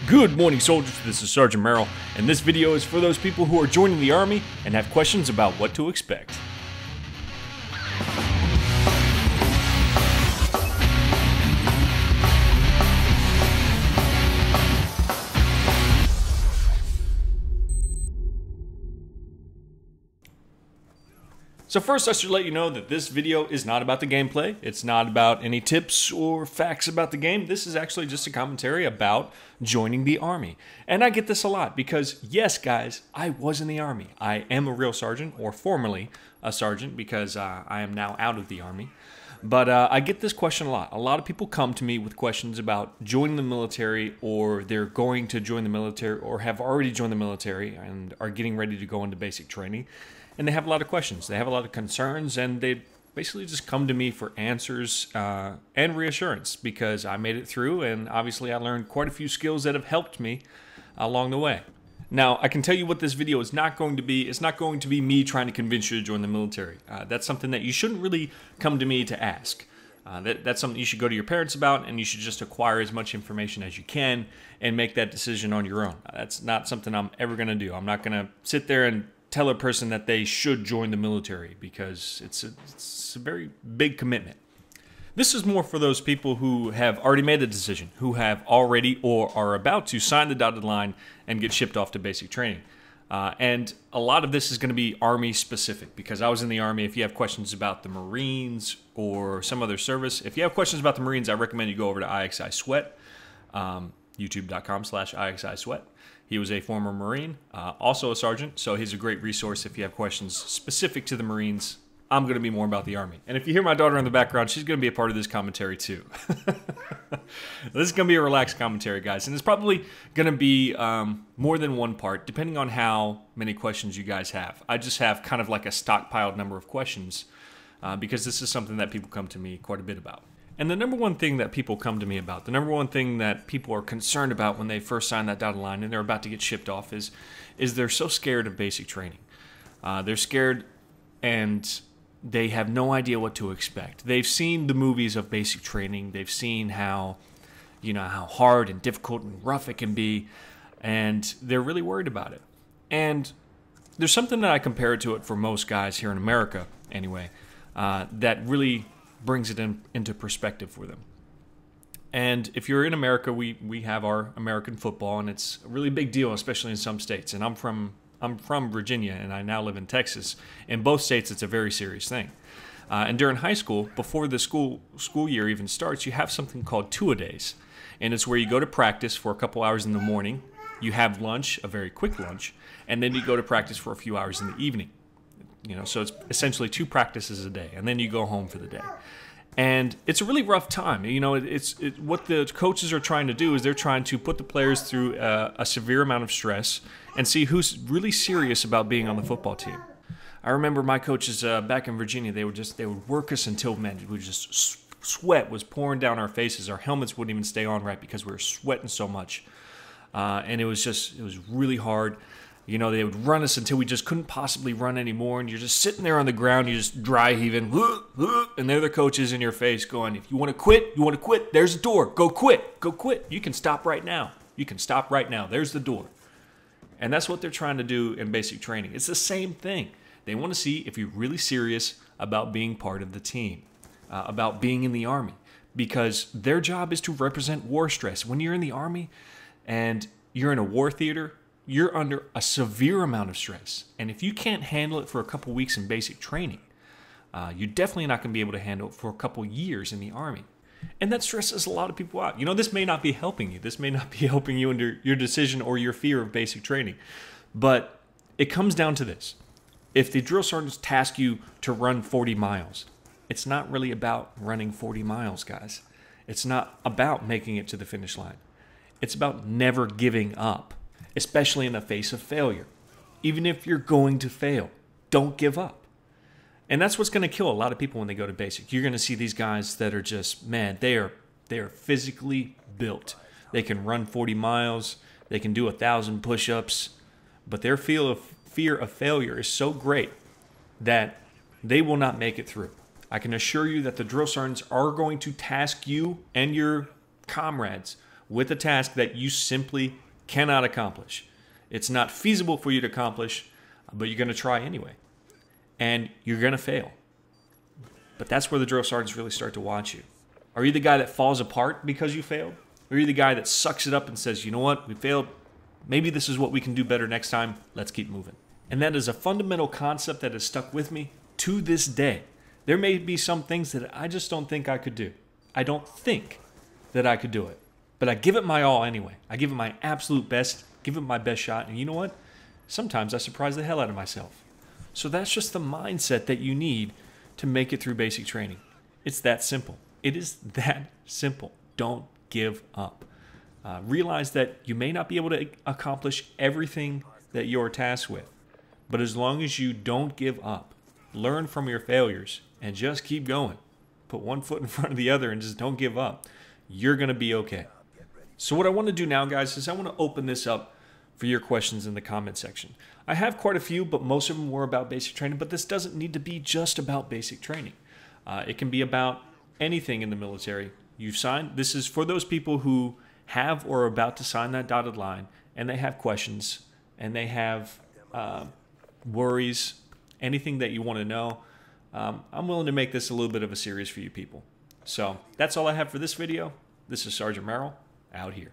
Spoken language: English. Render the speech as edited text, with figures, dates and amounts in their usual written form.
Good morning, soldiers. This is Sergeant Merrill, and this video is for those people who are joining the Army and have questions about what to expect. So first, I should let you know that this video is not about the gameplay. It's not about any tips or facts about the game. This is actually just a commentary about joining the Army. And I get this a lot because, yes, guys, I was in the Army. I am a real sergeant, or formerly a sergeant, because I am now out of the Army. But I get this question a lot. A lot of people come to me with questions about joining the military, or they're going to join the military, or have already joined the military and are getting ready to go into basic training. And they have a lot of questions. They have a lot of concerns, and they basically just come to me for answers and reassurance because I made it through, and obviously I learned quite a few skills that have helped me along the way. Now, I can tell you what this video is not going to be. It's not going to be me trying to convince you to join the military. That's something that you shouldn't really come to me to ask. That's something you should go to your parents about, and you should just acquire as much information as you can and make that decision on your own. That's not something I'm ever going to do. I'm not going to sit there and tell a person that they should join the military because it's a very big commitment. This is more for those people who have already made the decision, who have already or are about to sign the dotted line and get shipped off to basic training. And a lot of this is going to be Army specific because I was in the Army. If you have questions about the Marines or some other service, if you have questions about the Marines, I recommend you go over to IXI Sweat, youtube.com/IXI Sweat. He was a former Marine, also a sergeant, so he's a great resource if you have questions specific to the Marines. I'm going to be more about the Army. And if you hear my daughter in the background, she's going to be a part of this commentary too. This is going to be a relaxed commentary, guys, and it's probably going to be more than one part, depending on how many questions you guys have. I just have kind of like a stockpiled number of questions because this is something that people come to me quite a bit about. And the number one thing that people come to me about, the number one thing that people are concerned about when they first sign that dotted line and they're about to get shipped off is they're so scared of basic training. They're scared and they have no idea what to expect. They've seen the movies of basic training. They've seen how hard and difficult and rough it can be, and they're really worried about it. And there's something that I compare it to it for most guys here in America, anyway, that really brings it into perspective for them. And if you're in America, we have our American football, and it's a really big deal, especially in some states. And I'm from Virginia, and I now live in Texas. In both states, it's a very serious thing. And during high school, before the school year even starts, you have something called two-a-days. And it's where you go to practice for a couple hours in the morning, you have lunch, a very quick lunch, and then you go to practice for a few hours in the evening. So it's essentially 2 practices a day, and then you go home for the day. And it's a really rough time. What the coaches are trying to do is they're trying to put the players through a severe amount of stress and see who's really serious about being on the football team. I remember my coaches back in Virginia, they would work us until, man, sweat was pouring down our faces. Our helmets wouldn't even stay on right because we were sweating so much. And it was really hard. They would run us until we just couldn't possibly run anymore, and you're just sitting there on the ground, you're just dry heaving, and they're the coaches in your face going, if you want to quit, there's a door, go quit, you can stop right now, there's the door. And that's what they're trying to do in basic training. It's the same thing. They want to see if you're really serious about being part of the team, about being in the Army, because their job is to represent war stress. When you're in the Army and you're in a war theater, you're under a severe amount of stress. And if you can't handle it for a couple weeks in basic training, you're definitely not going to be able to handle it for a couple years in the Army. And that stresses a lot of people out. This may not be helping you. This may not be helping you under your decision or your fear of basic training. But it comes down to this. If the drill sergeants task you to run 40 miles, it's not really about running 40 miles, guys. It's not about making it to the finish line. It's about never giving up, especially in the face of failure. Even if you're going to fail, don't give up. And that's what's going to kill a lot of people when they go to basic. You're going to see these guys that are just, man, they are physically built. They can run 40 miles. They can do 1,000 push-ups. But their fear of failure is so great that they will not make it through. I can assure you that the drill sergeants are going to task you and your comrades with a task that you simply cannot accomplish. It's not feasible for you to accomplish, but you're going to try anyway. And you're going to fail. But that's where the drill sergeants really start to watch you. Are you the guy that falls apart because you failed? Or are you the guy that sucks it up and says, you know what, we failed. Maybe this is what we can do better next time. Let's keep moving. And that is a fundamental concept that has stuck with me to this day. There may be some things that I just don't think I could do. I don't think that I could do it. But I give it my all anyway. I give it my absolute best, give it my best shot. And you know what? Sometimes I surprise the hell out of myself. So that's just the mindset that you need to make it through basic training. It's that simple. It is that simple. Don't give up. Realize that you may not be able to accomplish everything that you're tasked with. But as long as you don't give up, learn from your failures, and just keep going. Put one foot in front of the other and just don't give up. You're going to be okay. So what I want to do now, guys, is I want to open this up for your questions in the comment section. I have quite a few, but most of them were about basic training, but this doesn't need to be just about basic training. It can be about anything in the military you've signed. This is for those people who have or are about to sign that dotted line, and they have questions, and they have worries, anything that you want to know. I'm willing to make this a little bit of a series for you people. So that's all I have for this video. This is Sergeant Merrill, out here.